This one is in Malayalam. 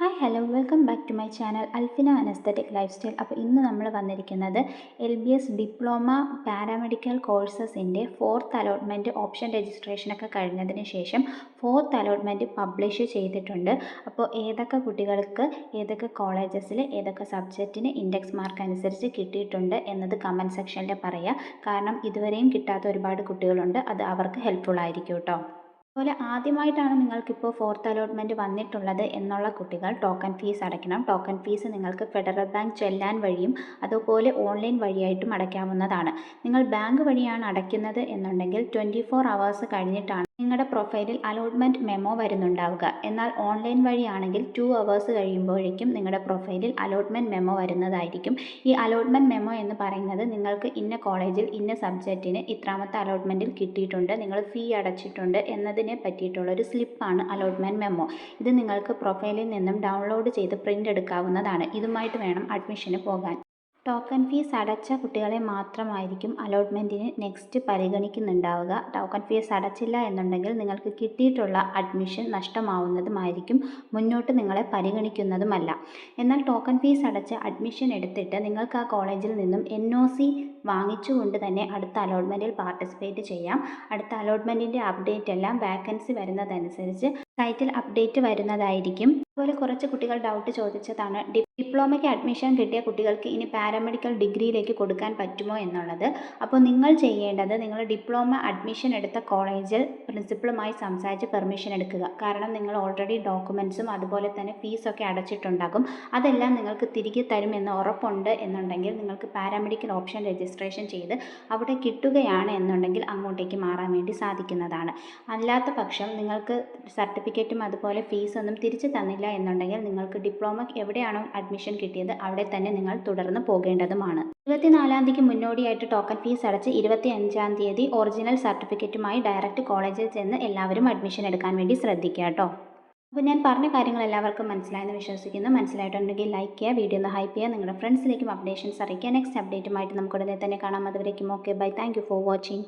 Hi hello welcome back to my channel Alfina anaesthetic life style. അപ്പോൾ ഇന്ന് നമ്മൾ വന്നിരിക്കുന്നത് LBS ഡിപ്ലോമ പാരാമെഡിക്കൽ കോഴ്സസിൻ്റെ 4th അലോട്ട്മെൻറ്റ് ഓപ്ഷൻ രജിസ്ട്രേഷനൊക്കെ കഴിഞ്ഞതിന് ശേഷം 4th അലോട്ട്മെൻറ്റ് പബ്ലിഷ് ചെയ്തിട്ടുണ്ട്. അപ്പോൾ ഏതൊക്കെ കുട്ടികൾക്ക് ഏതൊക്കെ കോളേജസിൽ ഏതൊക്കെ സബ്ജക്റ്റിന് ഇൻഡെക്സ് മാർക്ക് അനുസരിച്ച് കിട്ടിയിട്ടുണ്ട് എന്നത് കമൻറ്റ് സെക്ഷനിൽ പറയുക. കാരണം ഇതുവരെയും കിട്ടാത്ത ഒരുപാട് കുട്ടികളുണ്ട്, അത് അവർക്ക് ഹെൽപ്ഫുൾ ആയിരിക്കും കേട്ടോ. അതുപോലെ ആദ്യമായിട്ടാണ് നിങ്ങൾക്കിപ്പോൾ 4th അലോട്ട്മെൻറ്റ് വന്നിട്ടുള്ളത് എന്നുള്ള കുട്ടികൾ ടോക്കൺ ഫീസ് അടയ്ക്കണം. ടോക്കൺ ഫീസ് നിങ്ങൾക്ക് ഫെഡറൽ ബാങ്ക് ചെല്ലാൻ വഴിയും അതുപോലെ ഓൺലൈൻ വഴിയായിട്ടും അടയ്ക്കാവുന്നതാണ്. നിങ്ങൾ ബാങ്ക് വഴിയാണ് അടയ്ക്കുന്നത് എന്നുണ്ടെങ്കിൽ 24 hours കഴിഞ്ഞിട്ടാണ് നിങ്ങളുടെ പ്രൊഫൈലിൽ അലോട്ട്മെൻറ്റ് മെമ്മോ വരുന്നുണ്ടാവുക. എന്നാൽ ഓൺലൈൻ വഴിയാണെങ്കിൽ 2 hours കഴിയുമ്പോഴേക്കും നിങ്ങളുടെ പ്രൊഫൈലിൽ അലോട്ട്മെൻറ്റ് മെമ്മോ വരുന്നതായിരിക്കും. ഈ അലോട്ട്മെൻറ്റ് മെമ്മോ എന്ന് പറയുന്നത് നിങ്ങൾക്ക് ഇന്ന കോളേജിൽ ഇന്ന സബ്ജക്റ്റിന് ഇത്രാമത്തെ അലോട്ട്മെൻറ്റിൽ കിട്ടിയിട്ടുണ്ട്, നിങ്ങൾ ഫീ അടച്ചിട്ടുണ്ട് എന്നതിനെ പറ്റിയിട്ടുള്ളൊരു സ്ലിപ്പാണ് അലോട്ട്മെൻറ്റ് മെമ്മോ. ഇത് നിങ്ങൾക്ക് പ്രൊഫൈലിൽ നിന്നും ഡൗൺലോഡ് ചെയ്ത് പ്രിൻ്റ് എടുക്കാവുന്നതാണ്. ഇതുമായിട്ട് വേണം അഡ്മിഷന് പോകാൻ. ടോക്കൺ ഫീസ് അടച്ച കുട്ടികളെ മാത്രമായിരിക്കും അലോട്ട്മെൻറ്റിന് നെക്സ്റ്റ് പരിഗണിക്കുന്നുണ്ടാവുക. ടോക്കൺ ഫീസ് അടച്ചില്ല എന്നുണ്ടെങ്കിൽ നിങ്ങൾക്ക് കിട്ടിയിട്ടുള്ള അഡ്മിഷൻ നഷ്ടമാവുന്നതുമായിരിക്കും, മുന്നോട്ട് നിങ്ങളെ പരിഗണിക്കുന്നതുമല്ല. എന്നാൽ ടോക്കൺ ഫീസ് അടച്ച് അഡ്മിഷൻ എടുത്തിട്ട് നിങ്ങൾക്ക് ആ കോളേജിൽ നിന്നും NOC വാങ്ങിച്ചുകൊണ്ട് തന്നെ അടുത്ത അലോട്ട്മെൻറ്റിൽ പാർട്ടിസിപ്പേറ്റ് ചെയ്യാം. അടുത്ത അലോട്ട്മെൻറ്റിൻ്റെ അപ്ഡേറ്റ് എല്ലാം വാക്കൻസി വരുന്നതനുസരിച്ച് സൈറ്റിൽ അപ്ഡേറ്റ് വരുന്നതായിരിക്കും. അതുപോലെ കുറച്ച് കുട്ടികൾ ഡൗട്ട് ചോദിച്ചതാണ് ഡിപ്ലോമയ്ക്ക് അഡ്മിഷൻ കിട്ടിയ കുട്ടികൾക്ക് ഇനി പാരാമെഡിക്കൽ ഡിഗ്രിയിലേക്ക് കൊടുക്കാൻ പറ്റുമോ എന്നുള്ളത്. അപ്പോൾ നിങ്ങൾ ചെയ്യേണ്ടത് നിങ്ങൾ ഡിപ്ലോമ അഡ്മിഷൻ എടുത്ത കോളേജിൽ പ്രിൻസിപ്പളുമായി സംസാരിച്ച് പെർമിഷൻ എടുക്കുക. കാരണം നിങ്ങൾ ഓൾറെഡി ഡോക്യുമെൻറ്റ്സും അതുപോലെ തന്നെ ഫീസൊക്കെ അടച്ചിട്ടുണ്ടാകും. അതെല്ലാം നിങ്ങൾക്ക് തിരികെ തരുമെന്ന് ഉറപ്പുണ്ട് എന്നുണ്ടെങ്കിൽ നിങ്ങൾക്ക് പാരാമെഡിക്കൽ ഓപ്ഷൻ രജിസ്ട്രേഷൻ ചെയ്ത് അവിടെ കിട്ടുകയാണ് എന്നുണ്ടെങ്കിൽ അങ്ങോട്ടേക്ക് മാറാൻ വേണ്ടി സാധിക്കുന്നതാണ്. അല്ലാത്ത പക്ഷം നിങ്ങൾക്ക് സർട്ടിഫിക്കറ്റും അതുപോലെ ഫീസൊന്നും തിരിച്ചു തന്നില്ല എന്നുണ്ടെങ്കിൽ നിങ്ങൾക്ക് ഡിപ്ലോമ എവിടെയാണോ അഡ്മിഷൻ കിട്ടിയത് അവിടെ തന്നെ നിങ്ങൾ തുടർന്ന് പോകേണ്ടതുമാണ്. 24-ാം തീയതിക്ക് മുന്നോടിയായിട്ട് ടോക്കൺ ഫീസ് അടച്ച് 25-ാം തീയതി ഒറിജിനൽ സർട്ടിഫിക്കറ്റുമായി ഡയറക്റ്റ് കോളേജിൽ ചെന്ന് എല്ലാവരും അഡ്മിഷൻ എടുക്കാൻ വേണ്ടി ശ്രദ്ധിക്കുക കേട്ടോ. അപ്പോൾ ഞാൻ പറഞ്ഞ കാര്യങ്ങൾ എല്ലാവർക്കും മനസ്സിലായെന്ന് വിശ്വസിക്കുന്നു. മനസ്സിലായിട്ടുണ്ടെങ്കിൽ ലൈക്ക് ചെയ്യുക, വീഡിയോ ഒന്ന് ഹൈപ്പ് ചെയ്യുക, നിങ്ങളുടെ ഫ്രണ്ട്സിലേക്കും അപ്ഡേഷൻസ് അറിയിക്കുക. നെക്സ്റ്റ് അപ്ഡേറ്റുമായിട്ട് നമുക്ക് ഉടനെ തന്നെ കാണാം. അതുവരേക്കും okay bye. Thank you for watching.